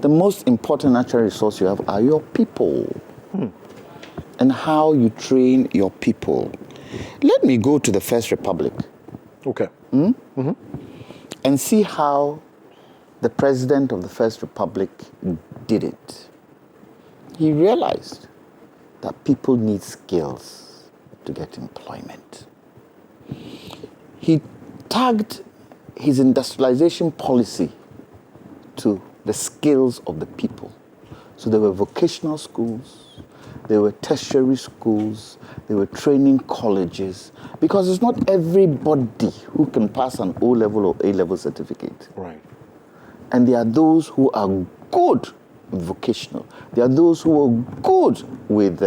the most important natural resource you have are your people. And how you train your people. Let me go to the First Republic. Okay. And see how the president of the First Republic did it. He realized that people need skills to get employment. He tagged his industrialization policy to the skills of the people. So there were vocational schools, there were tertiary schools, there were training colleges, because it's not everybody who can pass an O-level or A-level certificate. Right. And there are those who are good with vocational. There are those who are good with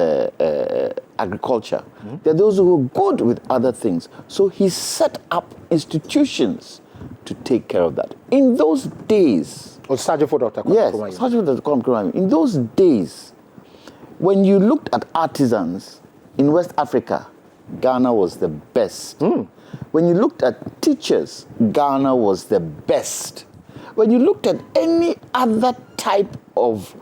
agriculture. There are those who are good with other things. So he set up institutions to take care of that. In those days... Yes, Sergeant for Dr. Kwame. In those days, when you looked at artisans in West Africa, Ghana was the best. When you looked at teachers, Ghana was the best. When you looked at any other type of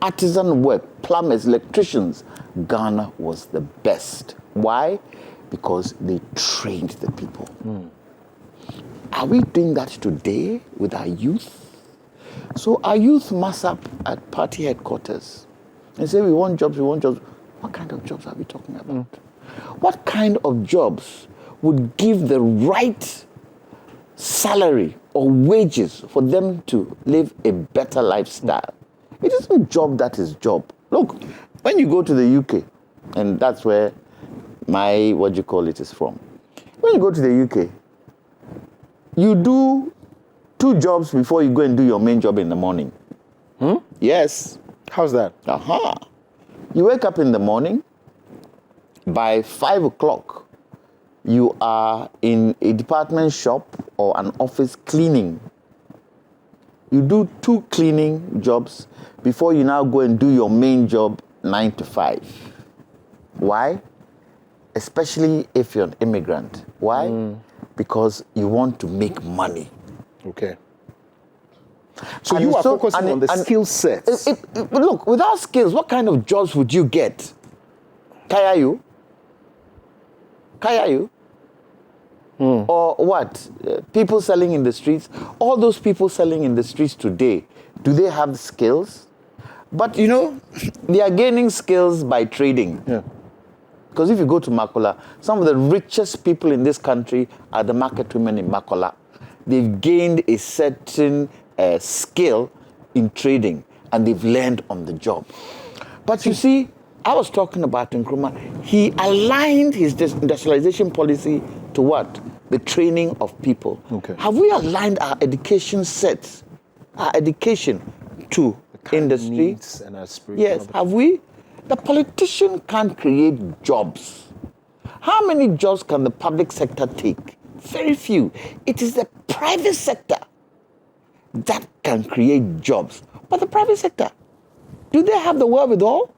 artisan work, plumbers, electricians, Ghana was the best. Why? Because they trained the people. Are we doing that today with our youth? So our youth mass up at party headquarters and say, we want jobs, we want jobs. What kind of jobs are we talking about? What kind of jobs would give the right salary or wages for them to live a better lifestyle? It isn't job that is job. Look, when you go to the UK, and that's where my, is from. When you go to the UK, you do 2 jobs before you go and do your main job in the morning. Yes. How's that? You wake up in the morning, by 5 o'clock, you are in a department shop or an office cleaning. You do 2 cleaning jobs before you now go and do your main job 9 to 5. Why? Especially if you're an immigrant. Why? Because you want to make money. Okay. So you are focusing on the skill sets. Look, without skills, what kind of jobs would you get? Kaya you? Or what? People selling in the streets? All those people selling in the streets today, do they have skills? But you know, they are gaining skills by trading. Because if you go to Makola, some of the richest people in this country are the market women in Makola. They've gained a certain skill in trading, and they've learned on the job. But you see, I was talking about Nkrumah. He aligned his industrialization policy to what? The training of people. Okay. Have we aligned our education sets, our education to industry? Needs and aspirations. Yes, have we? The politician can't create jobs. How many jobs can the public sector take? Very few. It is the private sector that can create jobs. But the private sector, do they have the wherewithal?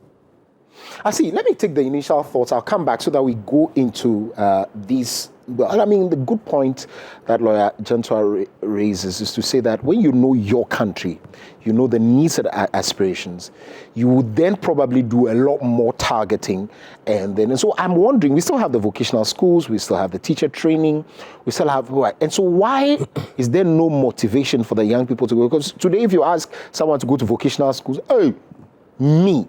I see. Let me take the initial thoughts. I'll come back so that we go into these. Well, I mean, the good point that lawyer Djantuah raises is to say that when you know your country, you know the needs and aspirations, you would then probably do a lot more targeting. And so I'm wondering, we still have the vocational schools, we still have the teacher training, we still have, and so why is there no motivation for the young people to go? Because today, if you ask someone to go to vocational schools, hey, me,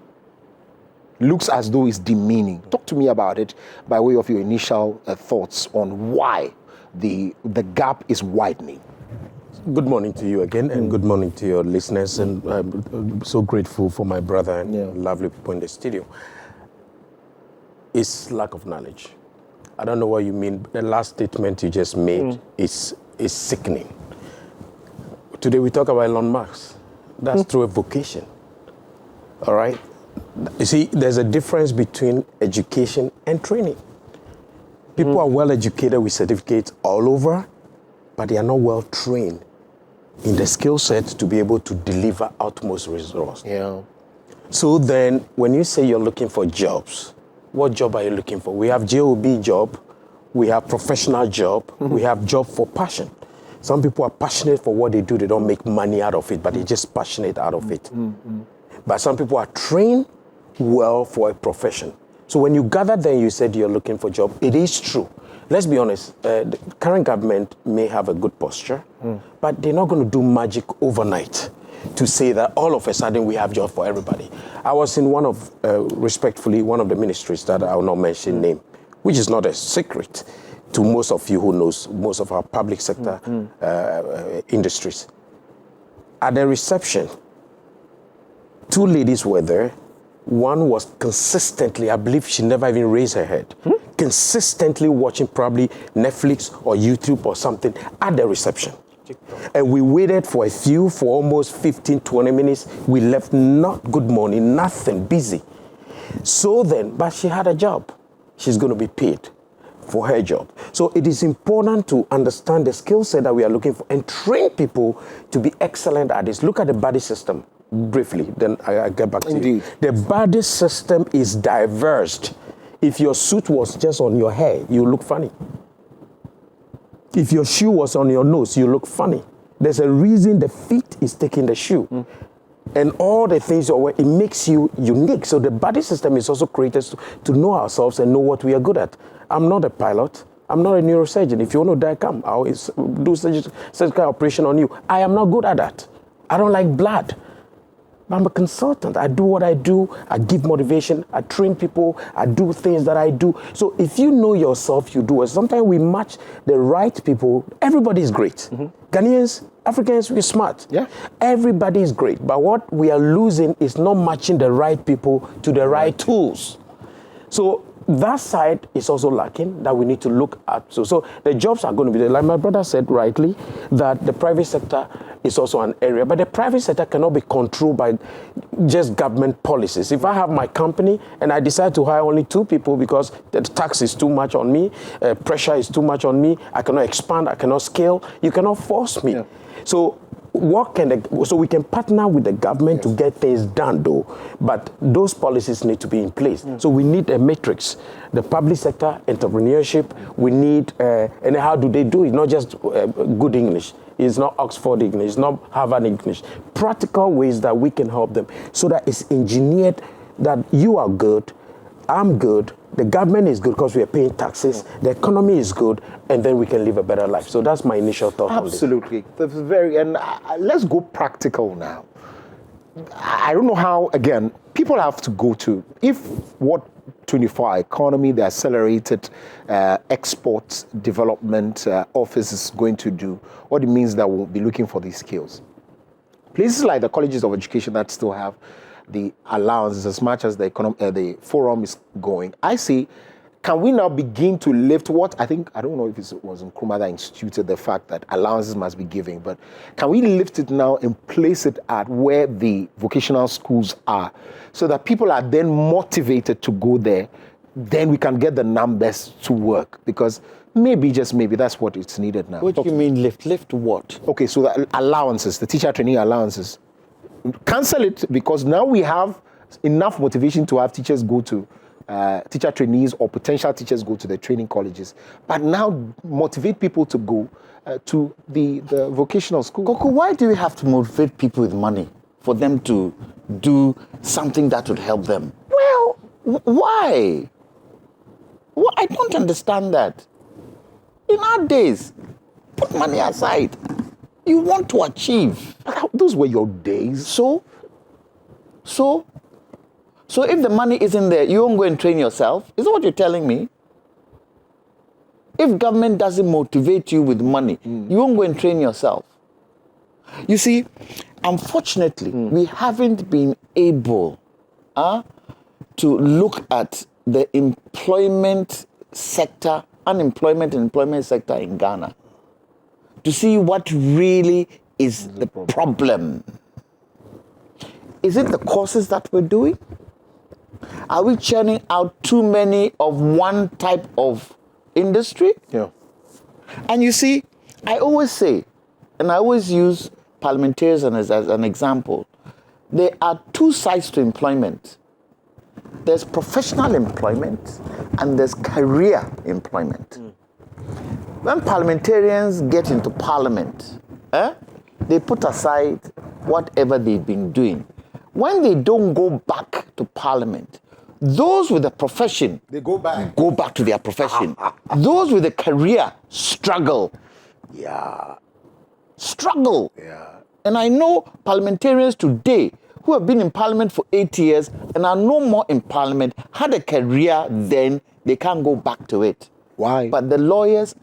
looks as though it's demeaning. Talk to me about it by way of your initial thoughts on why the gap is widening. Good morning to you again, and good morning to your listeners. And I'm so grateful for my brother and lovely people in the studio. It's lack of knowledge. I don't know what you mean. The last statement you just made is sickening. Today we talk about Elon Musk. That's through a vocation. All right? You see, there's a difference between education and training. People are well educated with certificates all over, but they are not well trained in the skill set to be able to deliver utmost results. Yeah. So then, when you say you're looking for jobs, what job are you looking for? We have JOB job, we have professional job, we have job for passion. Some people are passionate for what they do. They don't make money out of it, but they're just passionate out of it. But some people are trained well for a profession. So when you gather there, you said you're looking for a job. It is true. Let's be honest. The current government may have a good posture, but they're not going to do magic overnight to say that all of a sudden we have jobs for everybody. I was in one of the ministries that I will not mention name, which is not a secret to most of you who knows most of our public sector industries. At the reception, 2 ladies were there. One was consistently, I believe she never even raised her head, consistently watching probably Netflix or YouTube or something at the reception. And we waited for almost 15, 20 minutes. We left, not good morning, nothing, busy. So then, but she had a job. She's going to be paid for her job. So it is important to understand the skill set that we are looking for and train people to be excellent at this. Look at the body system briefly, then I get back to you. The body system is diverse. If your suit was just on your hair, you look funny. If your shoe was on your nose, you look funny. There's a reason the feet is taking the shoe. And all the things, it makes you unique. So the body system is also created to know ourselves and know what we are good at. I'm not a pilot. I'm not a neurosurgeon. If you want to die, come. I'll do surgical operation on you. I am not good at that. I don't like blood. I'm a consultant. I do what I do. I give motivation. I train people. I do things that I do. So if you know yourself, you do it. Sometimes we match the right people. Everybody is great. Ghanaians, Africans, we're smart. Yeah. Everybody is great. But what we are losing is not matching the right people to the right tools. So that side is also lacking that we need to look at. So the jobs are going to be there. Like my brother said rightly, that the private sector is also an area. But the private sector cannot be controlled by just government policies. If I have my company and I decide to hire only 2 people because the tax is too much on me, pressure is too much on me, I cannot expand, I cannot scale, you cannot force me. Yeah. So we can partner with the government to get things done, though, but those policies need to be in place. So we need a matrix. The public sector, entrepreneurship, we need, and how do they do it? Not just good English. It's not Oxford English. It's not Harvard English. Practical ways that we can help them so that it's engineered that you are good, I'm good, the government is good because we are paying taxes, the economy is good, and then we can live a better life. So that's my initial thought. Absolutely. That's and let's go practical now. I don't know how, again, people have to go to, if what 24-hour economy, the accelerated exports development office is going to do, what it means that we'll be looking for these skills. Places like the colleges of education that still have the allowances as much as the forum is going, I say, can we now begin to lift what I don't know if it was Nkrumah that instituted the fact that allowances must be given, but can we lift it now and place it at where the vocational schools are so that people are then motivated to go there? Then we can get the numbers to work, because maybe, just maybe, that's what it's needed now. What do you mean lift? Lift what? Okay, so the allowances, the teacher training allowances, cancel it, because now we have enough motivation to have teachers go to teacher trainees or potential teachers go to the training colleges. But now motivate people to go to the vocational school. Koko, why do we have to motivate people with money for them to do something that would help them? Well, why? Well, I don't understand that. In our days, put money aside. You want to achieve. Those were your days. So if the money isn't there, you won't go and train yourself? Is that what you're telling me? If government doesn't motivate you with money, you won't go and train yourself. You see, unfortunately, we haven't been able to look at the employment sector, unemployment and employment sector in Ghana to see what really is the problem. Is it the courses that we're doing? Are we churning out too many of one type of industry? Yeah. And you see, I always say, and I always use parliamentarians as an example, there are 2 sides to employment. There's professional employment and there's career employment. When parliamentarians get into parliament, they put aside whatever they've been doing. When they don't go back to parliament, those with a profession They go back. go back to their profession. Those with a career struggle. Struggle. And I know parliamentarians today who have been in parliament for 8 years and are no more in parliament, had a career then, they can't go back to it. Why? But the lawyers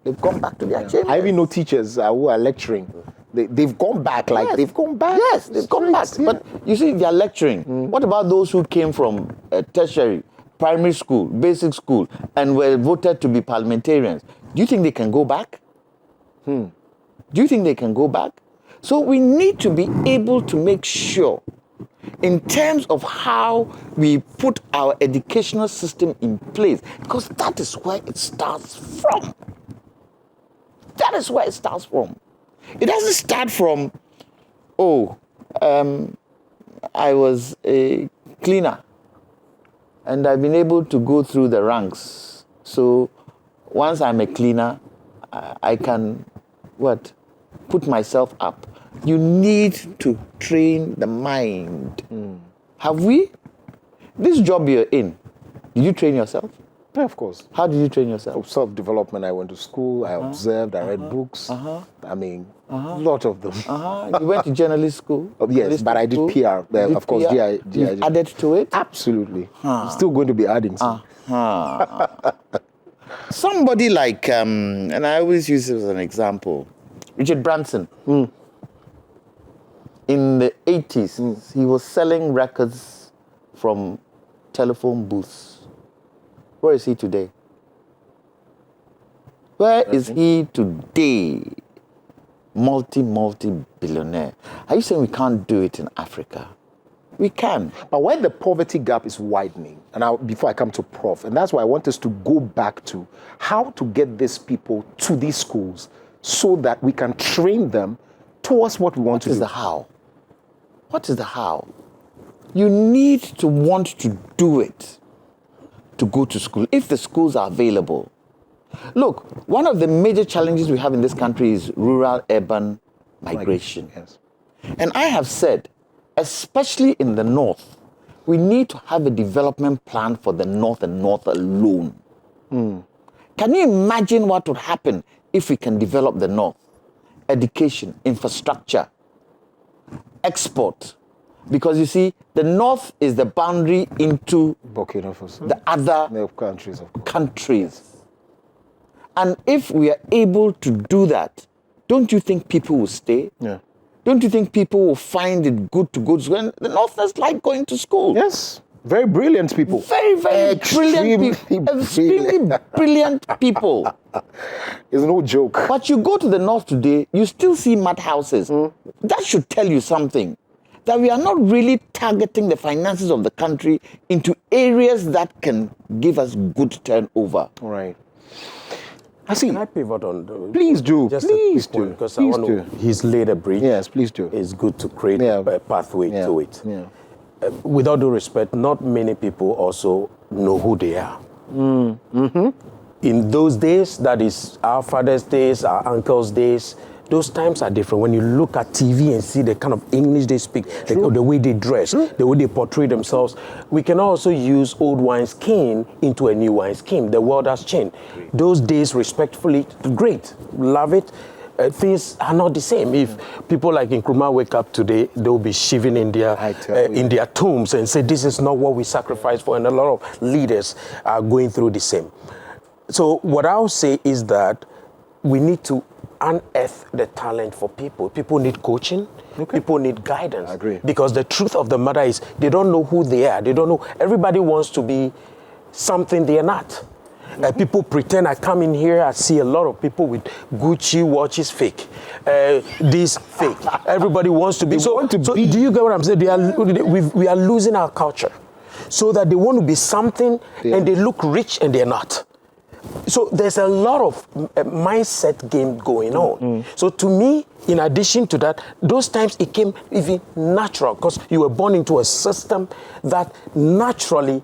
they've gone back to their chambers. I even know teachers who are lecturing. They've gone back, they've gone back. Yes, they've gone back. Yeah. But you see, they're lecturing. What about those who came from tertiary, primary school, basic school, and were voted to be parliamentarians? Do you think they can go back? Do you think they can go back? So we need to be able to make sure, in terms of how we put our educational system in place, because that is where it starts from. That is where it starts from. It doesn't start from, I was a cleaner and I've been able to go through the ranks. So once I'm a cleaner, I can, put myself up. You need to train the mind. Have we? This job you're in, did you train yourself? Yeah, of course. How did you train yourself? Self-development. I went to school, I observed, I read books. I mean, a lot of them. You went to journalist school? Yes, but I did school? PR. Of course, PR? GI. Added to it? Absolutely. I'm still going to be adding some. Somebody like, and I always use this as an example, Richard Branson. In the 80s, he was selling records from telephone booths. Where is he today? Where is he today? Multi-billionaire. Are you saying we can't do it in Africa? We can. But when the poverty gap is widening, and before I come to Prof, and that's why I want us to go back to how to get these people to these schools so that we can train them towards what we want to do. What is the how? What is the how? You need to want to do it to go to school, if the schools are available. Look, one of the major challenges we have in this country is rural-urban migration. Yes. And I have said, especially in the north, we need to have a development plan for the north and north alone. Can you imagine what would happen if we can develop the north? Education, infrastructure, export. Because you see, the north is the boundary into Burkina Faso. the other countries, of course. countries. And if we are able to do that, don't you think people will stay? Yeah. Don't you think people will find it good to go to school? And the Northerners like going to school. Yes. Very brilliant people. Very, very brilliant people. Extremely brilliant people. It's no joke. But you go to the north today, you still see mud houses. That should tell you something. That we are not really targeting the finances of the country into areas that can give us good turnover. Right. I see. Can I pivot on? Please do. Just Please a quick one, do. because Please I want do. to. He's laid a bridge. Yes, please do. It's good to create Yeah. a pathway Yeah. to it. Yeah. With all due respect, not many people also know who they are. In those days, that is our father's days, our uncle's days, those times are different. When you look at TV and see the kind of English they speak, the way they dress, the way they portray themselves, we can also use old wineskin into a new wineskin. The world has changed. Those days, respectfully, great, love it. Things are not the same. If people like Nkrumah wake up today, they'll be shivering in their tombs and say, this is not what we sacrificed for. And a lot of leaders are going through the same. So what I'll say is that we need to unearth the talent for people. People need coaching. People need guidance. I agree. Because the truth of the matter is they don't know who they are. They don't know. Everybody wants to be something they are not. People pretend. I come in here, I see a lot of people with Gucci watches, fake. This fake. Everybody wants to be. So do you get what I'm saying? We are losing our culture, so that they want to be something and they look rich and they're not. So there's a lot of mindset game going on. So to me, in addition to that, those times it came even natural because you were born into a system that naturally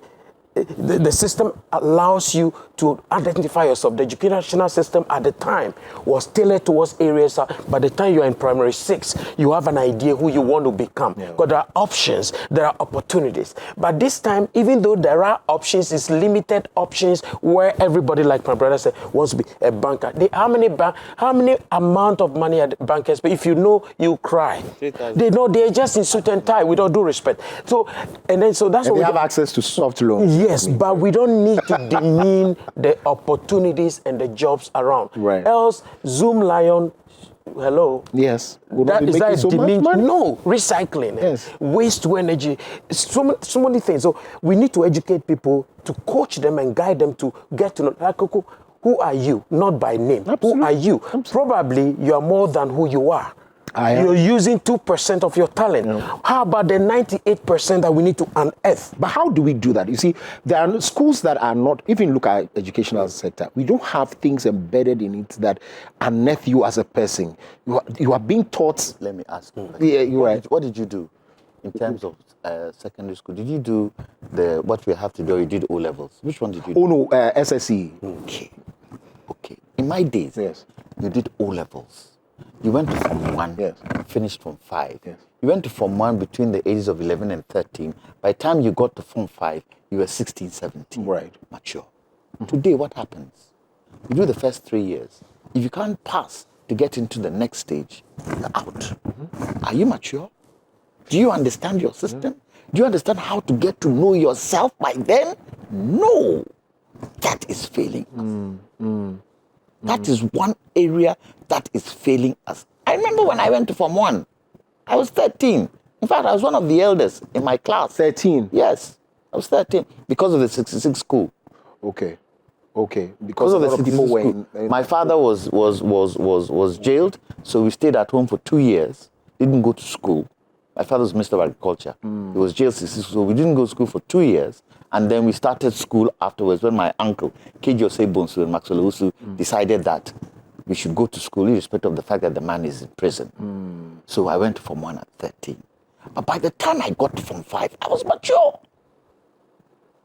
the system allows you to identify yourself. The educational system at the time was tailored towards areas. By the time you're in primary 6, you have an idea who you want to become. Because there are options, there are opportunities. But this time, even though there are options, it's limited options where everybody, like my brother said, wants to be a banker. How many amount of money are the bankers? But if you know, you cry. They know they're just in suit and tie, with all due respect. So that's and what they have access to soft loans. Yes, but we don't need to demean the opportunities and the jobs around. Right. Else, Zoom Lion, hello. Yes. Will That not be is that making so much demean? money? No, recycling, Yes. waste to energy, so many things. So we need to educate people, to coach them and guide them to get to know. Like, who are you? Not by name. Absolutely. Who are you? Absolutely. Probably you are more than who you are. You're using 2% of your talent. Yeah. How about the 98% that we need to unearth? But how do we do that? You see, there are schools that are not, even look at educational sector, we don't have things embedded in it that unearth you as a person. You are being taught. Let me ask you. Yeah, you're right. What did you do in terms of secondary school? Did you do what we have to do? You did O levels. Which one did you do? Oh no, SSE. Okay. In my days, Yes. you did O levels. You went to Form 1, Yes. finished Form 5. Yes. You went to Form 1 between the ages of 11 and 13. By the time you got to Form 5, you were 16, 17. Right. Mature. Today, what happens? You do the first 3 years. If you can't pass to get into the next stage, you're out. Are you mature? Do you understand your system? Do you understand how to get to know yourself by then? No. That is failing us. That is one area that is failing us. I remember when I went to Form 1, I was 13. In fact, I was one of the elders in my class. 13? Yes, I was 13 because of the 66 school. Okay. Because of the people were in My father was jailed, so we stayed at home for 2 years, didn't go to school. My father was Minister of Agriculture. He was jailed 66, so we didn't go to school for 2 years. And then we started school afterwards when my uncle, K.J. Osei-Bonsu and Maxwell Owusu, decided that we should go to school irrespective of the fact that the man is in prison. So I went to Form 1 at 13. But by the time I got to Form 5, I was mature.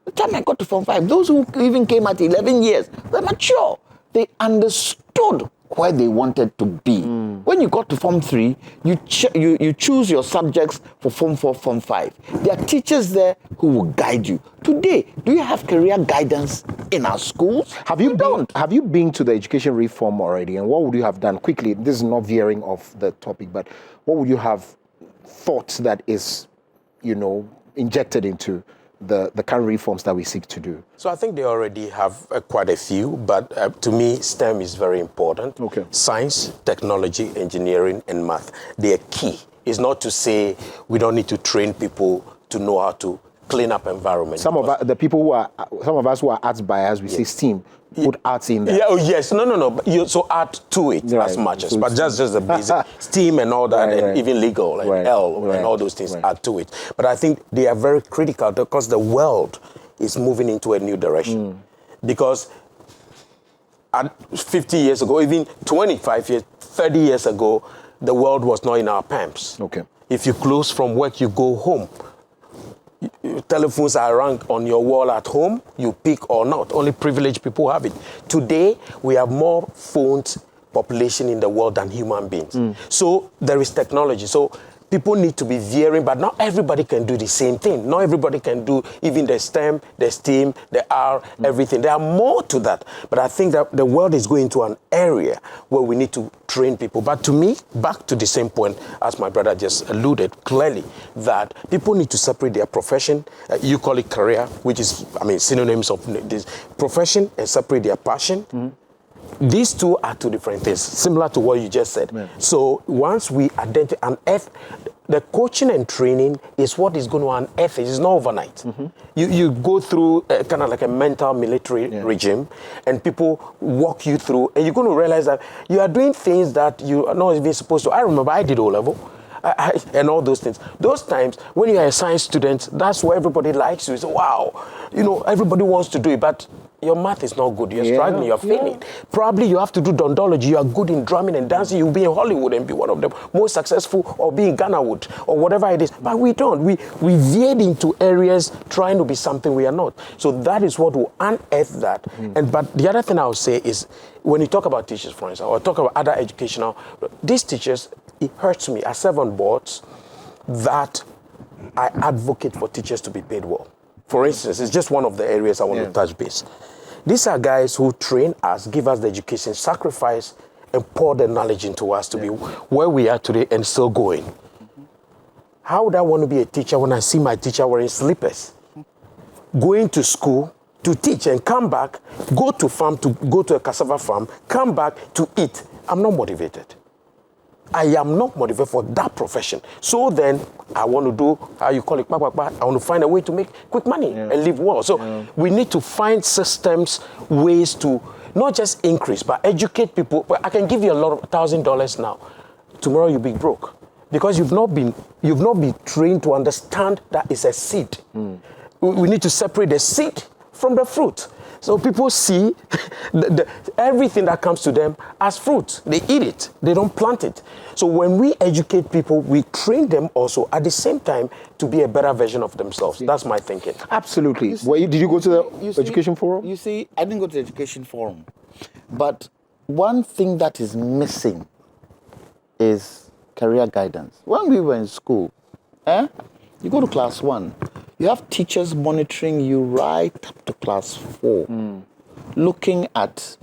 By the time I got to Form 5, those who even came at 11 years were mature. They understood where they wanted to be. When you got to Form 3, you choose your subjects for Form 4, Form 5. There are teachers there who will guide you. Today, do you have career guidance in our schools? Have you been to the education reform already? And what would you have done? Quickly, this is not veering off the topic, but what would you have thought that is, injected into the current reforms that we seek to do? So I think they already have quite a few, but to me, STEM is very important. Okay. Science, technology, engineering, and math, they are key. It's not to say we don't need to train people to know how to clean up environment. Some of us who are arts biased, we say STEAM, put arts in there. Yeah, yes, no. But you so add to it as much as, but just the basic STEAM and all that, and even legal and L and all those things add to it. But I think they are very critical because the world is moving into a new direction. Because 50 years ago, even 25 years, 30 years ago, the world was not in our palms. Okay. If you close from work, you go home. Telephones are rung on your wall at home, you pick or not. Only privileged people have it. Today, we have more phones population in the world than human beings. So there is technology. So people need to be veering, but not everybody can do the same thing. Not everybody can do even the STEM, the STEAM, the R, everything. There are more to that. But I think that the world is going to an area where we need to train people. But to me, back to the same point, as my brother just alluded clearly, that people need to separate their profession. You call it career, which is, synonyms of this profession, and separate their passion. These two are two different things, similar to what you just said. Yeah. So once we identify and the coaching and training is what is going to unearth it. It's not overnight. You go through kind of like a mental military regime, and people walk you through, and you're going to realize that you are doing things that you are not even supposed to. I remember I did O-level. And all those things. Those times when you are a science student, that's why everybody likes you. So wow, everybody wants to do it, but your math is not good. You're struggling. You're failing. Probably you have to do dondology. You are good in drumming and dancing. You'll be in Hollywood and be one of the most successful, or be in Ghana Wood or whatever it is. But we don't. We veered into areas trying to be something we are not. So that is what will unearth that. But the other thing I would say is, when you talk about teachers, for instance, or talk about other educational, these teachers, it hurts me. I serve on boards that I advocate for teachers to be paid well. For instance, it's just one of the areas I want to touch base. These are guys who train us, give us the education, sacrifice, and pour the knowledge into us to be where we are today and still going. How would I want to be a teacher when I see my teacher wearing slippers? Going to school to teach and come back, go to a cassava farm, come back to eat. I'm not motivated. I am not motivated for that profession. So then, I want to do, how you call it, I want to find a way to make quick money and live well. So we need to find systems, ways to not just increase, but educate people. But I can give you a lot of $1,000 now. Tomorrow you'll be broke. Because you've not been trained to understand that it's a seed. We need to separate the seed from the fruit. So people see everything that comes to them as fruit. They eat it. They don't plant it. So when we educate people, we train them also at the same time to be a better version of themselves. That's my thinking. Absolutely. Did you go to the education forum? You see, I didn't go to the education forum. But one thing that is missing is career guidance. When we were in school, you go to class 1, you have teachers monitoring you right up to class 4, looking at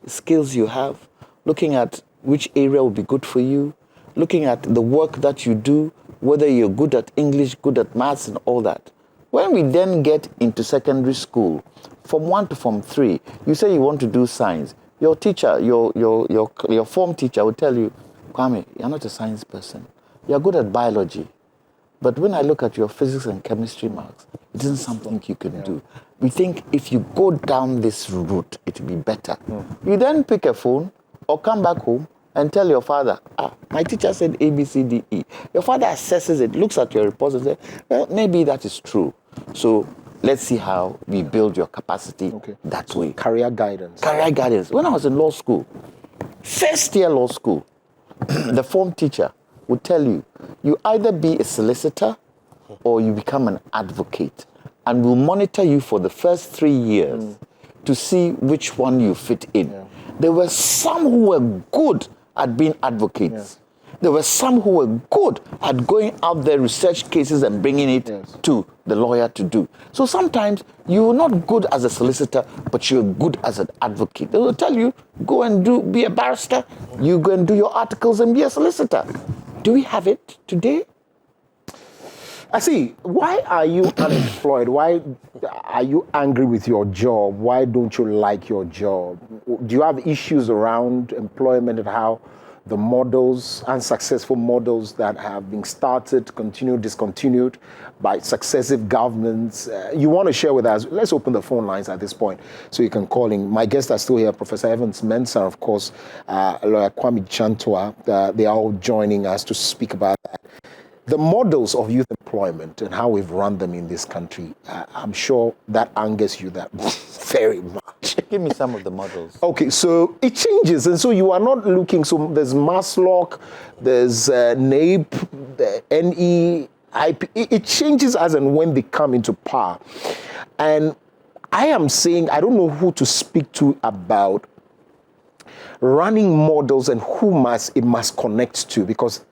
skills you have, looking at which area will be good for you, looking at the work that you do, whether you're good at English, good at maths and all that. When we then get into secondary school, from 1 to form 3, you say you want to do science. Your teacher, your form teacher will tell you, Kwame, you're not a science person. You're good at biology. But when I look at your physics and chemistry marks, it isn't something you can do. We think if you go down this route, it will be better. You then pick a phone or come back home and tell your father, my teacher said A, B, C, D, E. Your father assesses it, looks at your reports and says, well, maybe that is true. So let's see how we build your capacity that way. Career guidance. Career guidance. When I was in law school, first year law school, the form teacher would tell you, you either be a solicitor or you become an advocate, and we'll monitor you for the first 3 years to see which one you fit in. There were some who were good at being advocates. There were some who were good at going out there, research cases and bringing it to the lawyer to do. So sometimes you're not good as a solicitor, but you're good as an advocate. They will tell you, go and be a barrister. You go and do your articles and be a solicitor. Do we have it today? I see. Why are you unemployed? Why are you angry with your job? Why don't you like your job? Do you have issues around employment and how the models, unsuccessful models that have been started, continued, discontinued by successive governments? You want to share with us? Let's open the phone lines at this point so you can call in. My guests are still here, Professor Evans Mensah, of course, lawyer Kwame Djantuah. They are all joining us to speak about that. The models of youth employment and how we've run them in this country, I'm sure that angers you that very much. Give me some of the models. Okay, so it changes, and so you are not looking. So there's Maslock, there's NAEP, the NEIP. It changes as and when they come into power. And I am saying, I don't know who to speak to about running models and who it must connect to, because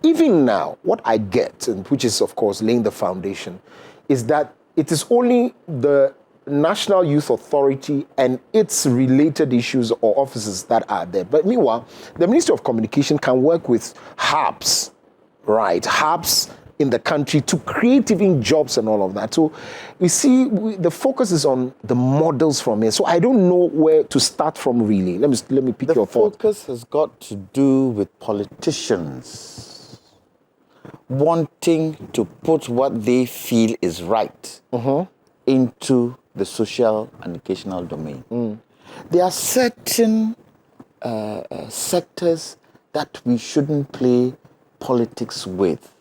even now, what I get, and which is, of course, laying the foundation, is that it is only the National Youth Authority and its related issues or offices that are there. But meanwhile, the Ministry of Communication can work with hubs, right? Hubs in the country to create even jobs and all of that. So we see the focus is on the models from here. So I don't know where to start from, really. Let me pick your thought. The focus has got to do with politicians wanting to put what they feel is right into the social and educational domain. There are certain sectors that we shouldn't play politics with.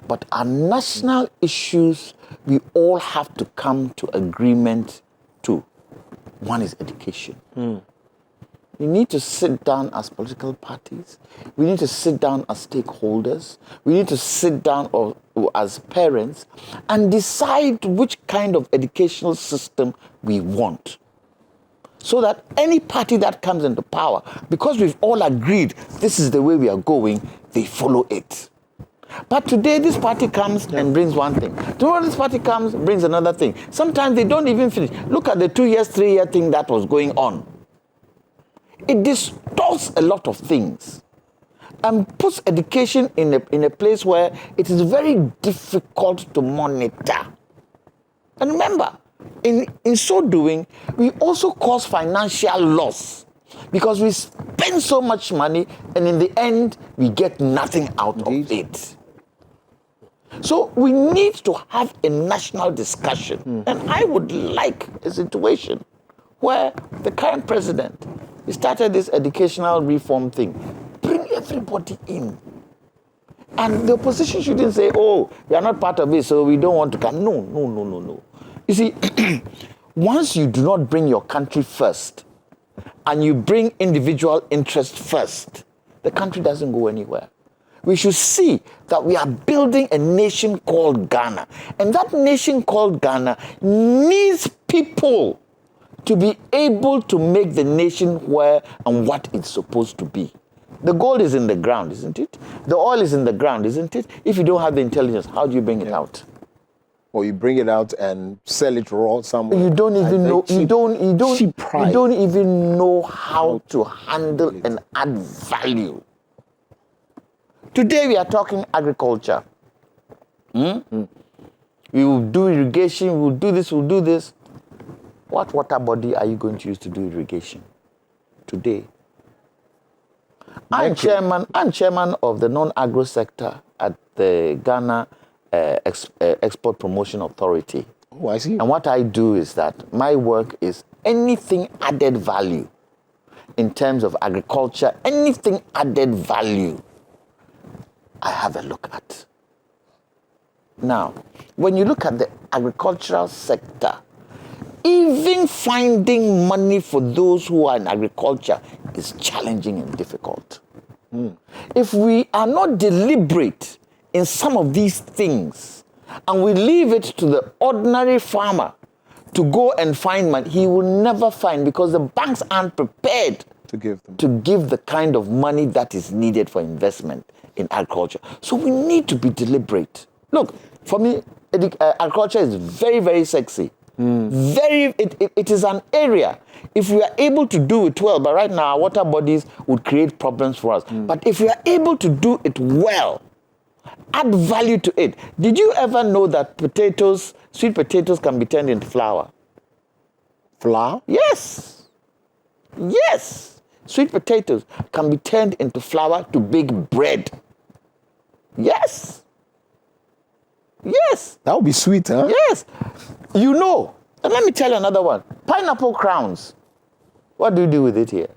But our national issues, we all have to come to agreement to One is education. We need to sit down as political parties. We need to sit down as stakeholders. We need to sit down as parents and decide which kind of educational system we want. So that any party that comes into power, because we've all agreed this is the way we are going, they follow it. But today this party comes and brings one thing. Tomorrow this party comes, brings another thing. Sometimes they don't even finish. Look at the 2 years, 3 year thing that was going on. It distorts a lot of things and puts education in a place where it is very difficult to monitor. And remember, in so doing, we also cause financial loss because we spend so much money and in the end, we get nothing out of it. So we need to have a national discussion. And I would like a situation where the current president, he started this educational reform thing. Bring everybody in. And the opposition shouldn't say, oh, we are not part of it, so we don't want to come. No. You see, once you do not bring your country first, and you bring individual interest first, the country doesn't go anywhere. We should see that we are building a nation called Ghana. And that nation called Ghana needs people to be able to make the nation where and what it's supposed to be. The gold is in the ground, isn't it? The oil is in the ground, isn't it? If you don't have the intelligence, how do you bring it out? Or you bring it out and sell it raw somewhere. You don't even know. You don't even know how to handle and add value. Today we are talking agriculture. We will do irrigation. We will do this. We'll do this. What water body are you going to use to do irrigation today? I'm chairman of the non-agro sector at the Ghana Export Promotion Authority. Oh, I see. And what I do is that my work is anything added value in terms of agriculture, anything added value, I have a look at. Now, when you look at the agricultural sector, even finding money for those who are in agriculture is challenging and difficult. If we are not deliberate in some of these things and we leave it to the ordinary farmer to go and find money, he will never find because the banks aren't prepared to give them. To give the kind of money that is needed for investment in agriculture. So we need to be deliberate. Look, for me, agriculture is very, very sexy. It is an area. If we are able to do it well, but right now our water bodies would create problems for us. But if we are able to do it well, add value to it. Did you ever know that potatoes, sweet potatoes, can be turned into flour? Flour? Yes. Yes. Sweet potatoes can be turned into flour to bake bread. Yes. Yes. That would be sweet, huh? Yes. You know, and let me tell you another one. Pineapple crowns. What do you do with it here?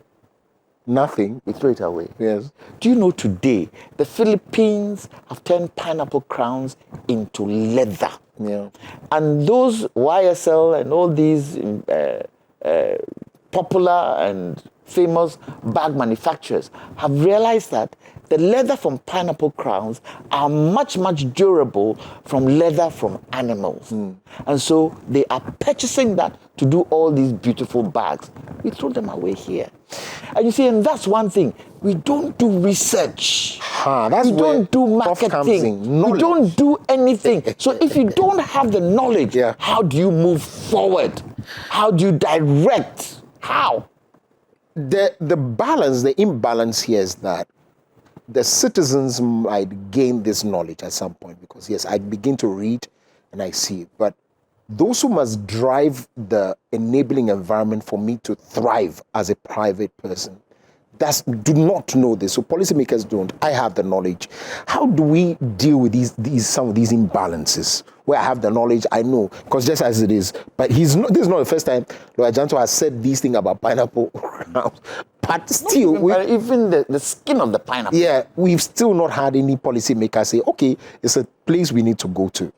Nothing. We throw it away. Yes. Do you know today, the Philippines have turned pineapple crowns into leather. Yeah. And those YSL and all these popular and famous bag manufacturers have realized that the leather from pineapple crowns are much, much durable from leather from animals. And so they are purchasing that to do all these beautiful bags. We throw them away here. And you see, and that's one thing. We don't do research. That's we don't do Prof marketing. We don't do anything. So if you don't have the knowledge, how do you move forward? How do you direct? How? The balance, the imbalance here is that the citizens might gain this knowledge at some point because, yes, I begin to read and I see it. But those who must drive the enabling environment for me to thrive as a private person do not know this. So policymakers don't. I have the knowledge. How do we deal with some of these imbalances where I have the knowledge, I know, because just as it is. But this is not the first time Lawyer Djantuah has said these things about pineapple. But still, even the skin of the pineapple. Yeah, we've still not had any policymaker say, okay, it's a place we need to go to.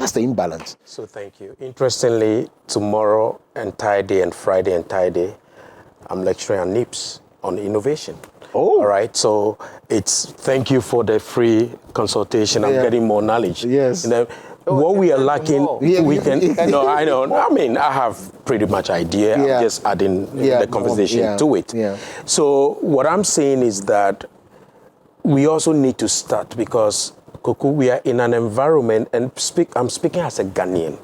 That's the imbalance. So thank you. Interestingly, tomorrow, entire day, and Friday, entire day, I'm lecturing on NIPS, on innovation. Oh. All right. So thank you for the free consultation. I'm getting more knowledge. Yes. What we are lacking, we can. No, I know. I mean, I have pretty much idea. Yeah. I'm just adding the conversation to it. Yeah. So what I'm saying is that we also need to start, because Koku, we are in an environment, and I'm speaking as a Ghanaian.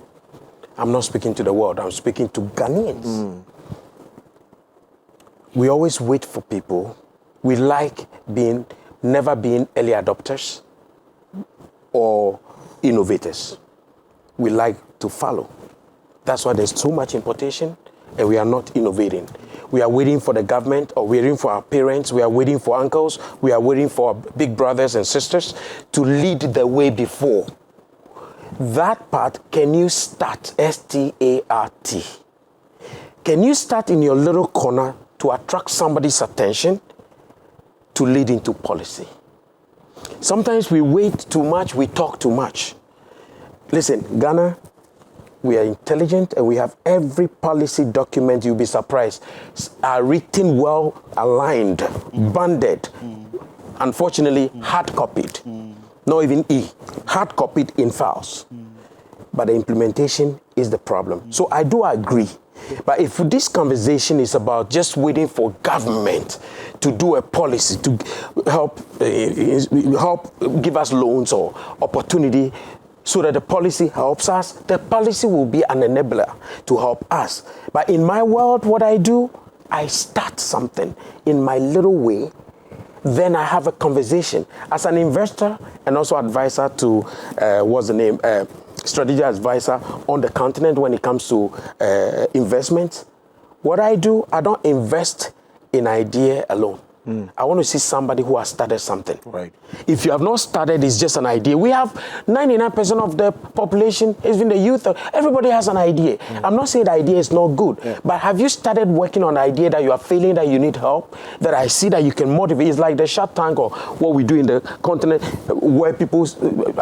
I'm not speaking to the world. I'm speaking to Ghanaians. We always wait for people. We like never being early adopters or innovators. We like to follow. That's why there's too much importation, and we are not innovating. We are waiting for the government, or waiting for our parents. We are waiting for uncles. We are waiting for our big brothers and sisters to lead the way before. That part, can you start? S-T-A-R-T. Can you start in your little corner to attract somebody's attention to lead into policy? Sometimes we wait too much, we talk too much. Listen, Ghana, we are intelligent, and we have every policy document, you'll be surprised, are written well aligned, banded, unfortunately hard copied, not even hard copied in files. But the implementation is the problem. So I do agree. But if this conversation is about just waiting for government to do a policy to help give us loans or opportunity so that the policy helps us, the policy will be an enabler to help us. But in my world, what I do, I start something in my little way, then I have a conversation. As an investor and also advisor to, strategic advisor on the continent when it comes to investments, what I do, I don't invest in idea alone. I want to see somebody who has started something. Right. If you have not started, it's just an idea. We have 99% of the population, even the youth, everybody has an idea. I'm not saying the idea is not good, but have you started working on the idea that you are feeling that you need help, that I see that you can motivate? It's like the Shark Tank or what we do in the continent, where people,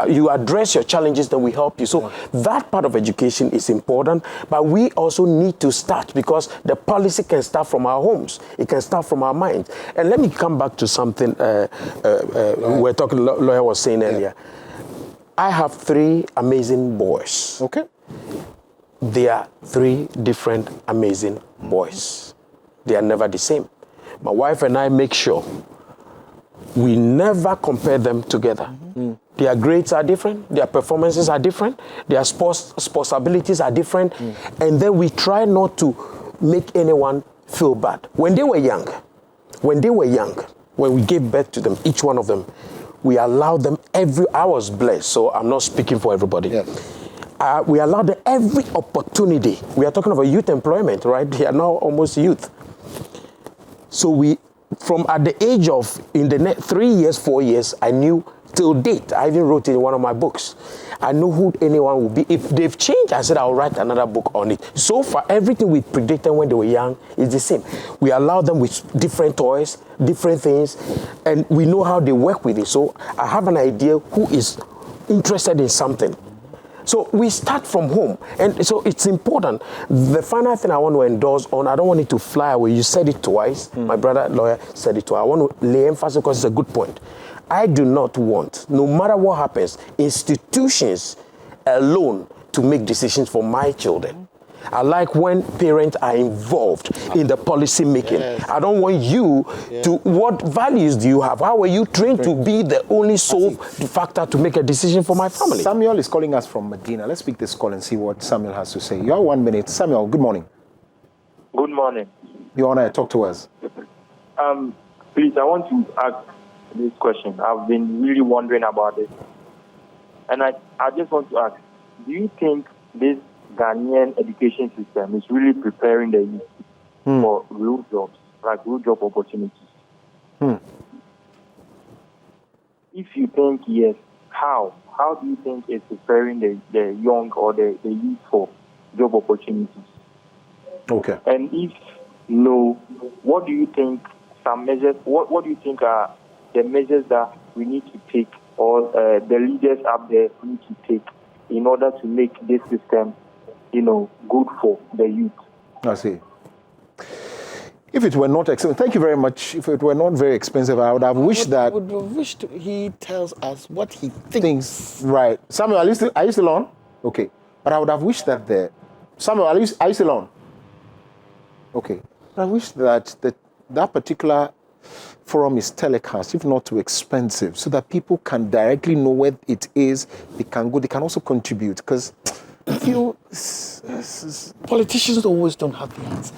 you address your challenges, then we help you. So that part of education is important, but we also need to start, because the policy can start from our homes. It can start from our minds. And let me come back to something we're talking, lawyer was saying earlier. I have 3 amazing boys. Okay. They are 3 different amazing boys. They are never the same. My wife and I make sure we never compare them together. Their grades are different, their performances are different, their sports abilities are different, and then we try not to make anyone feel bad. When they were young, when we gave birth to them, each one of them, we allowed them I was blessed, so I'm not speaking for everybody. Yeah. We allowed them every opportunity. We are talking about youth employment, right? They are now almost youth. So from at the age of, in the next 3 years, 4 years, I knew till date, I even wrote it in one of my books, I know who anyone will be. If they've changed, I said I'll write another book on it. So far, everything we predicted when they were young is the same. We allow them with different toys, different things, and we know how they work with it. So I have an idea who is interested in something. So we start from home. And so it's important. The final thing I want to endorse on, I don't want it to fly away. You said it twice. My brother lawyer said it twice. I want to lay emphasis because it's a good point. I do not want, no matter what happens, institutions alone to make decisions for my children. I like when parents are involved in the policy making. Yes. I don't want you to, what values do you have? How are you trained to be the only sole factor to make a decision for my family? Samuel is calling us from Medina. Let's pick this call and see what Samuel has to say. You have 1 minute. Samuel, good morning. Good morning. Your Honor, talk to us. Please, I want to ask this question. I've been really wondering about it. And I just want to ask, do you think this Ghanaian education system is really preparing the youth for real jobs, like real job opportunities? If you think yes, how? How do you think it's preparing the young or the youth for job opportunities? Okay. And if no, what do you think some measures, what do you think are the measures that we need to take, or the leaders up there need to take in order to make this system, good for the youth? I see. If it were not expensive, thank you very much. If it were not very expensive, I would have wished that. Would have wished he tells us what he thinks. Right. Samuel, are you still on? Okay. But I would have wished that Samuel, are you still on? Okay. But I wish that that particular forum is telecast, if not too expensive, so that people can directly know where it is. They can go. They can also contribute, because I feel politicians always don't have the answer.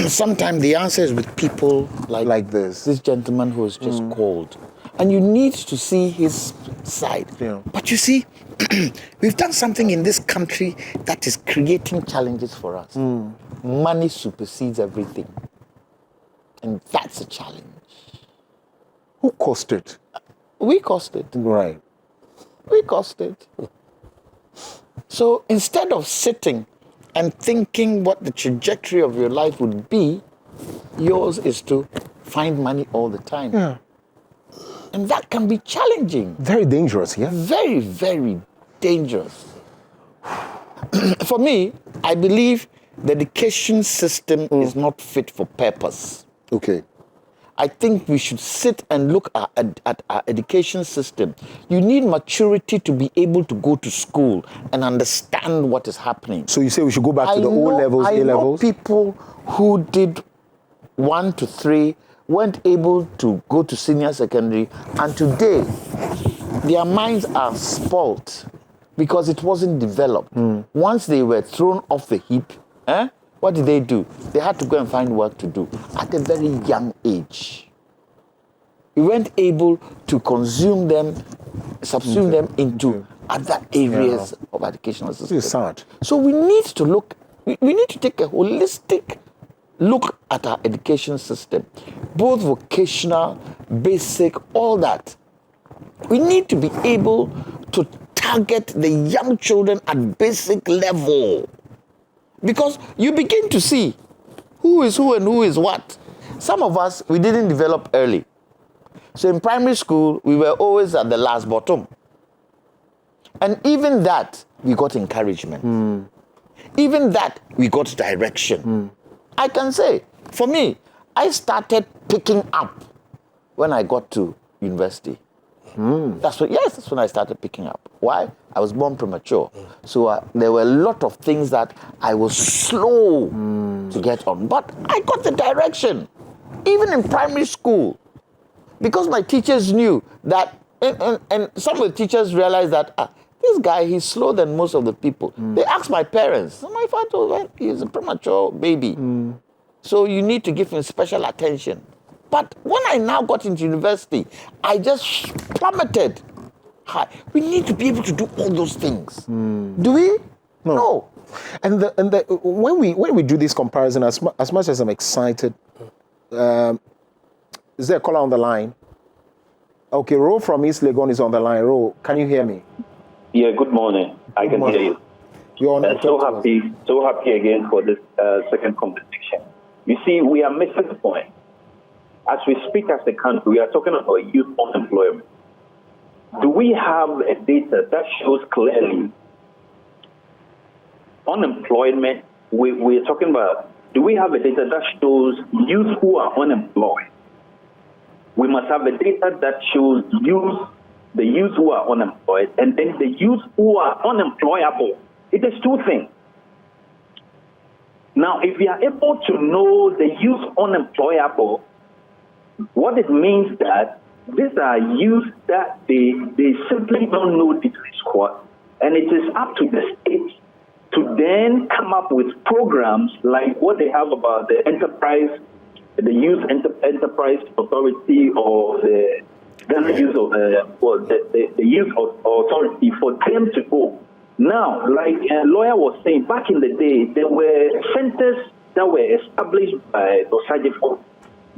Sometimes the answer is with people like this gentleman who has just called. And you need to see his side. Yeah. But you see, we've done something in this country that is creating challenges for us. Money supersedes everything. And that's a challenge. Who caused it? We caused it. Right. We caused it. So instead of sitting and thinking what the trajectory of your life would be, yours is to find money all the time. Yeah. And that can be challenging. Very dangerous, yeah? Very, very dangerous. For me, I believe the education system is not fit for purpose. Okay. I think we should sit and look at our education system. You need maturity to be able to go to school and understand what is happening. So you say we should go back to the O levels, A levels? I know people who did 1 to 3, weren't able to go to senior secondary, and today their minds are spoilt because it wasn't developed. Once they were thrown off the heap, what did they do? They had to go and find work to do at a very young age. We weren't able to consume them, subsume them into other areas of educational system. It's sad. So we need to look, we need to take a holistic look at our education system, both vocational, basic, all that. We need to be able to target the young children at basic level. Because you begin to see who is who and who is what. Some of us, we didn't develop early. So in primary school, we were always at the last bottom. And even that, we got encouragement. Even that, we got direction. I can say, for me, I started picking up when I got to university. That's when I started picking up. Why? I was born premature. So there were a lot of things that I was slow to get on. But I got the direction, even in primary school. Because my teachers knew that, and some of the teachers realized that, this guy, he's slower than most of the people. They asked my parents. My father, well, he's a premature baby. So you need to give him special attention. But when I now got into university, I just plummeted high. We need to be able to do all those things. Do we? No. And when we do this comparison, as much as I'm excited, is there a caller on the line? Okay, Ro from East Legon is on the line. Ro, can you hear me? Yeah, good morning. I can hear you. You're on so happy again for this second conversation. You see, we are missing the point. As we speak as a country, we are talking about youth unemployment. Do we have a data that shows clearly unemployment? We're talking about, do we have a data that shows youth who are unemployed? We must have a data that shows the youth who are unemployed, and then the youth who are unemployable. It is two things. Now, if we are able to know the youth unemployable, what it means that these are youth that they simply don't know this squad, and it is up to the state to then come up with programs like what they have about the enterprise, the Youth Enterprise Authority, or the Youth of the Youth Authority, for them to go. Now, like a lawyer was saying, back in the day, there were centers that were established by DStv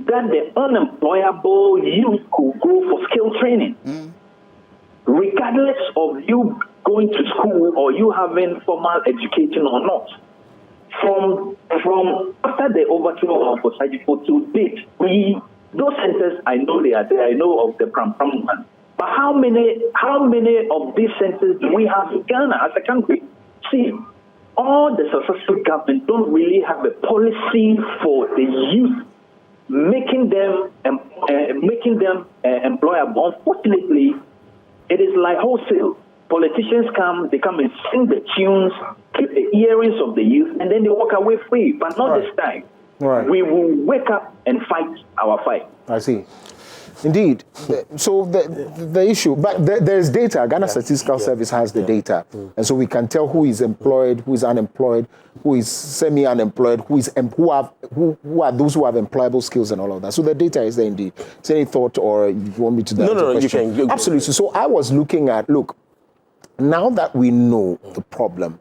that the unemployable youth could go for skill training, regardless of you going to school or you having formal education or not. From after the overthrow of DStv to date, those centers, I know they are there. I know of the Pram one. But how many of these centers do we have in Ghana as a country? See, all the successful governments don't really have a policy for the youth, making them employable. Unfortunately, it is like wholesale. Politicians come, they come and sing the tunes, keep the earrings of the youth, and then they walk away free. But not this time. Right. We will wake up and fight our fight. I see. Indeed. So the issue, but there's data. Ghana Statistical Service has the data. And so we can tell who is employed, who is unemployed, who is semi-unemployed, who are those who have employable skills and all of that. So the data is there indeed. Is there any thought or you want me to No, you can. Absolutely. So I was looking at, look, now that we know the problem,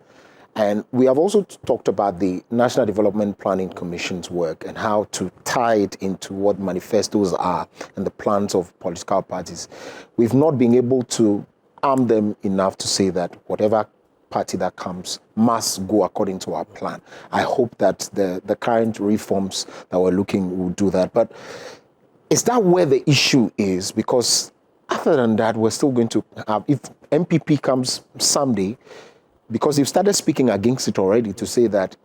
and we have also talked about the National Development Planning Commission's work and how to tie it into what manifestos are and the plans of political parties. We've not been able to arm them enough to say that whatever party that comes must go according to our plan. I hope that the current reforms that we're looking will do that. But is that where the issue is? Because other than that, we're still going to have, if MPP comes someday, because they've started speaking against it already to say that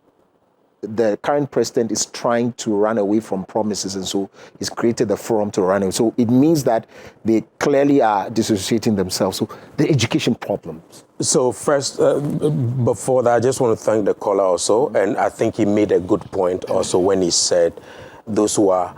the current president is trying to run away from promises, and so he's created the forum to run away. So it means that they clearly are dissociating themselves. So the education problems. So first, before that, I just want to thank the caller also, and I think he made a good point also when he said those who are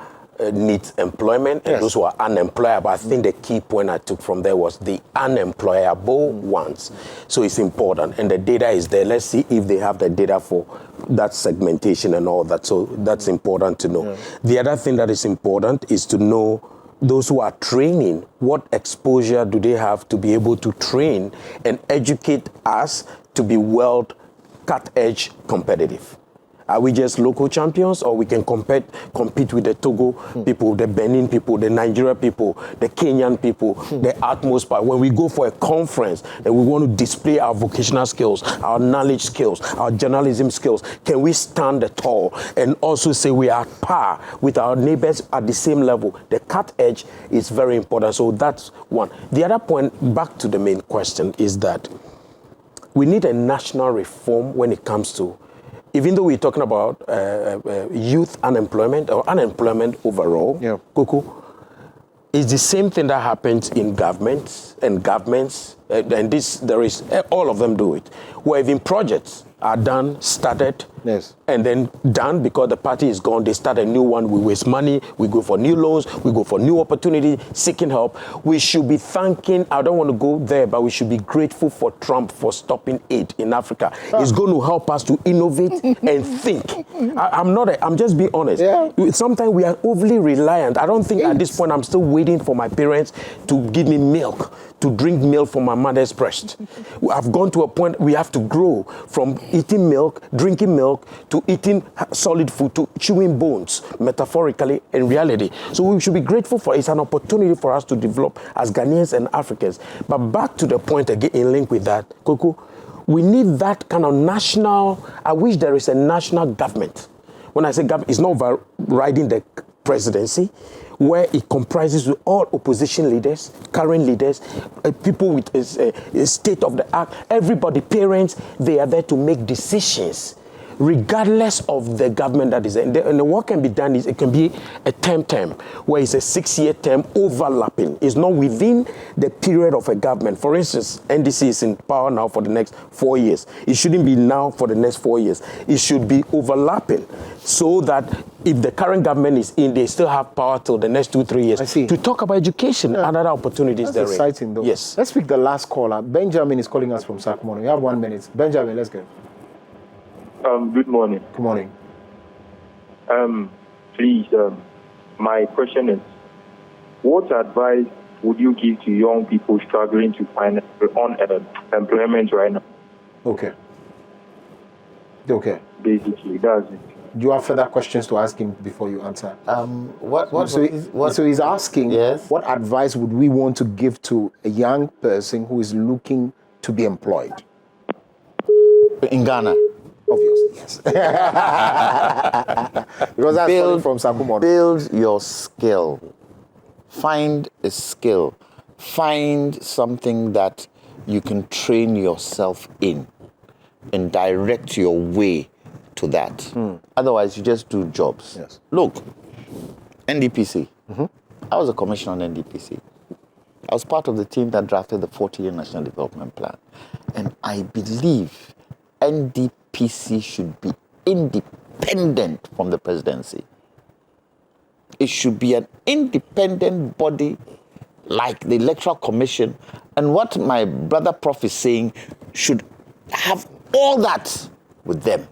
need employment and those who are unemployable. I think the key point I took from there was the unemployable ones. So it's important, and the data is there. Let's see if they have the data for that segmentation and all that. So that's important to know. The other thing that is important is to know those who are training, what exposure do they have to be able to train and educate us to be world cut-edge competitive. Are we just local champions, or we can compete with the Togo people, the Benin people, the Nigeria people, the Kenyan people, the utmost part? When we go for a conference and we want to display our vocational skills, our knowledge skills, our journalism skills, can we stand tall and also say we are at par with our neighbors at the same level? The cut edge is very important. So that's one. The other point, back to the main question, is that we need a national reform when it comes to, even though we're talking about youth unemployment or unemployment overall, Kuku, it's the same thing that happens in governments, and this, there is, all of them do it, where even projects are done, started, and then done because the party is gone. They start a new one. We waste money. We go for new loans. We go for new opportunity, seeking help. We should be thanking, I don't want to go there, but we should be grateful for Trump for stopping aid in Africa. It's going to help us to innovate and think. I'm just being honest. Sometimes we are overly reliant. I don't think at this point I'm still waiting for my parents to give me milk, to drink milk from my mother's breast. I've gone to a point we have to grow from eating milk, drinking milk, to eating solid food, to chewing bones, metaphorically and reality. So we should be grateful for it. It's an opportunity for us to develop as Ghanaians and Africans. But back to the point again, in link with that, Koko, we need that kind of national, I wish there is a national government. When I say government, it's not overriding the presidency, where it comprises all opposition leaders, current leaders, people with a state of the art, everybody, parents, they are there to make decisions, regardless of the government that is there. And what can be done is it can be a term, where it's a 6-year term overlapping. It's not within the period of a government. For instance, NDC is in power now for the next 4 years. It shouldn't be now for the next 4 years. It should be overlapping, so that if the current government is in, they still have power till the next 2-3 years to talk about education and other opportunities. That's exciting, though. Yes. Let's pick the last caller. Benjamin is calling us from Sacramento. You have 1 minute. Benjamin, let's go. Good morning. Good morning. Please, my question is, what advice would you give to young people struggling to find employment right now? Okay. Basically, that's it. Do you have further questions to ask him before you answer? So he's asking, what advice would we want to give to a young person who is looking to be employed? In Ghana? Obviously, yes. Because that's coming from Sakumono. Build your skill. Find a skill. find something that you can train yourself in and direct your way to that. Otherwise, you just do jobs. Yes. Look, NDPC. I was a commissioner on NDPC. I was part of the team that drafted the 40-year National Development Plan. And I believe NDPC should be independent from the presidency. It should be an independent body like the Electoral Commission. And what my brother Prof is saying should have all that with them.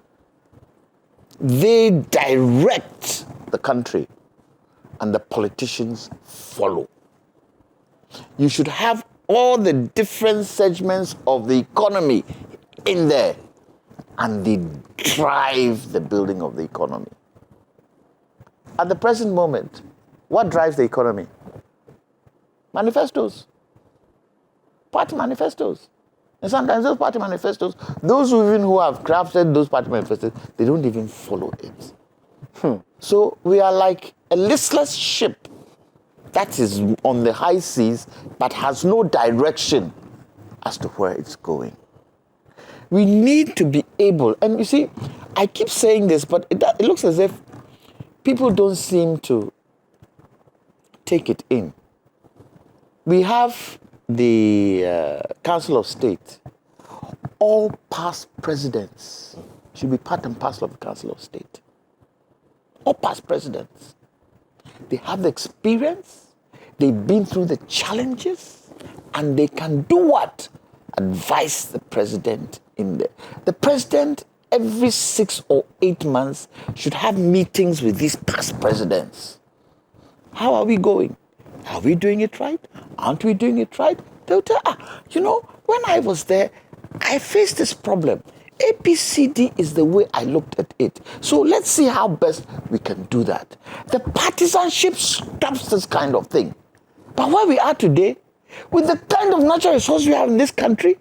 They direct the country and the politicians follow. You should have all the different segments of the economy in there, and they drive the building of the economy. At the present moment, what drives the economy? Manifestos. Party manifestos. And sometimes those party manifestos, those who have crafted those party manifestos, they don't even follow it. So we are like a listless ship that is on the high seas but has no direction as to where it's going. We need to be able, and you see, I keep saying this, but it looks as if people don't seem to take it in. We have the Council of State. All past presidents should be part and parcel of the Council of State. All past presidents. They have the experience, they've been through the challenges, and they can do what? Advise the president in there. The president, every 6 or 8 months, should have meetings with these past presidents. How are we going? Are we doing it right? Aren't we doing it right? They'll tell, when I was there, I faced this problem. ABCD is the way I looked at it. So let's see how best we can do that. The partisanship stops this kind of thing. But where we are today, with the kind of natural resources we have in this country,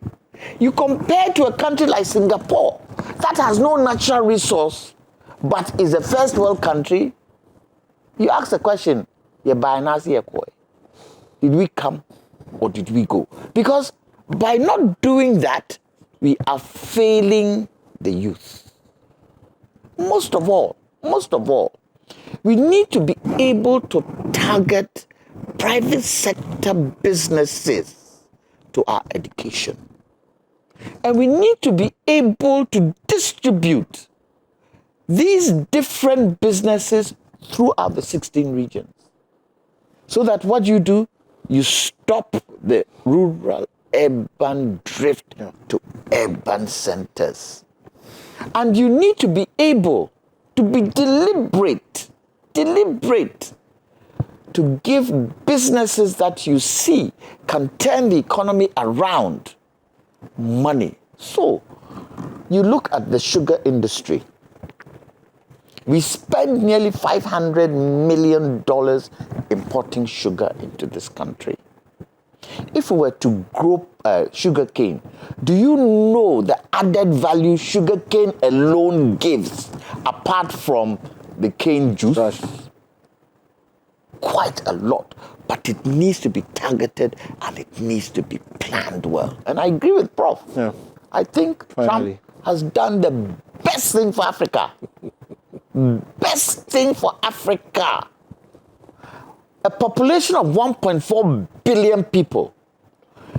you compare to a country like Singapore that has no natural resource but is a first world country, you ask the question, did we come or did we go? Because by not doing that, we are failing the youth. Most of all, we need to be able to target private sector businesses to our education. And we need to be able to distribute these different businesses throughout the 16 regions. So that what you do, you stop the rural-urban drift to urban centers. And you need to be able to be deliberate to give businesses that you see can turn the economy around money. So, you look at the sugar industry. We spend nearly $500 million importing sugar into this country. If we were to grow sugar cane, do you know the added value sugar cane alone gives apart from the cane juice? Gosh. Quite a lot, but it needs to be targeted and it needs to be planned well. And I agree with Prof. Yeah. I think Finally. Trump has done the best thing for Africa. Best thing for Africa. A population of 1.4 billion people.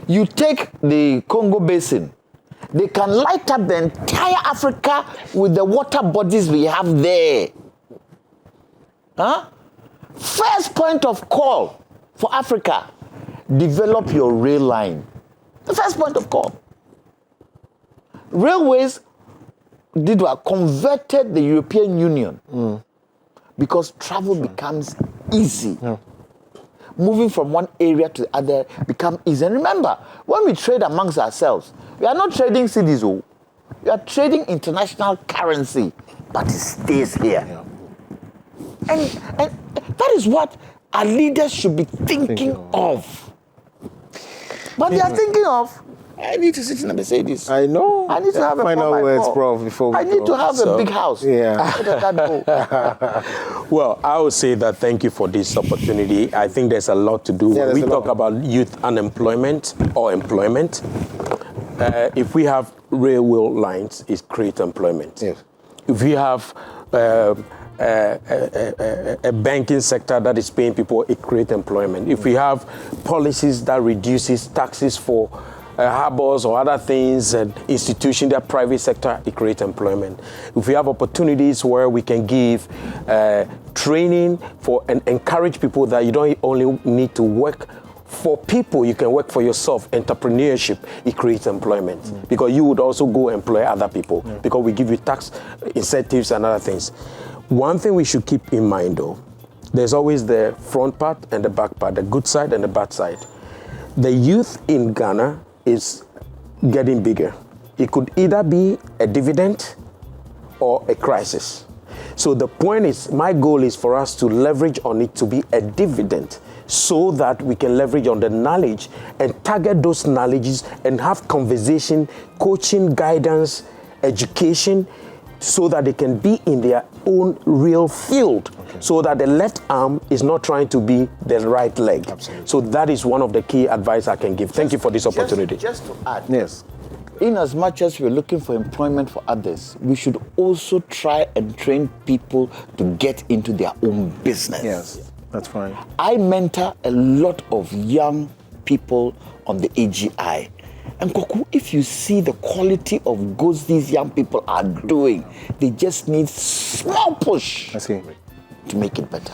You take the Congo Basin, they can light up the entire Africa with the water bodies we have there. First point of call for Africa, develop your rail line. The first point of call. Railways converted the European Union because travel becomes easy. Yeah. Moving from one area to the other become easy. And remember, when we trade amongst ourselves, we are not trading cities. We are trading international currency, but it stays here. Yeah. And that is what our leaders should be thinking of. But they are thinking of I need to sit in a Mercedes. I know. I need to have a final 4x4. words, Prof, before we I need to have a big house. Yeah. How does that go? Well, I would say that thank you for this opportunity. I think there's a lot to do. Yeah, When we there's a talk lot. about youth unemployment or employment, if we have railway lines, it creates employment. Yes. If we have a banking sector that is paying people, it creates employment. If we have policies that reduces taxes for harbors or other things and institutions, that private sector, it creates employment. If we have opportunities where we can give training for and encourage people that you don't only need to work for people, you can work for yourself. Entrepreneurship, it creates employment because you would also go employ other people because we give you tax incentives and other things. One thing we should keep in mind though, there's always the front part and the back part, the good side and the bad side. The youth in Ghana is getting bigger. It could either be a dividend or a crisis. So the point is, my goal is for us to leverage on it to be a dividend so that we can leverage on the knowledge and target those knowledges and have conversation, coaching, guidance, education, so that they can be in their own real field, so that the left arm is not trying to be the right leg. Absolutely. So that is one of the key advice I can give. Thank you for this opportunity. Just to add, Yes. in as much as we're looking for employment for others, we should also try and train people to get into their own business. Yes. That's fine. I mentor a lot of young people on the AGI. And Koku, if you see the quality of goods these young people are doing, they just need small push I see. to make it better.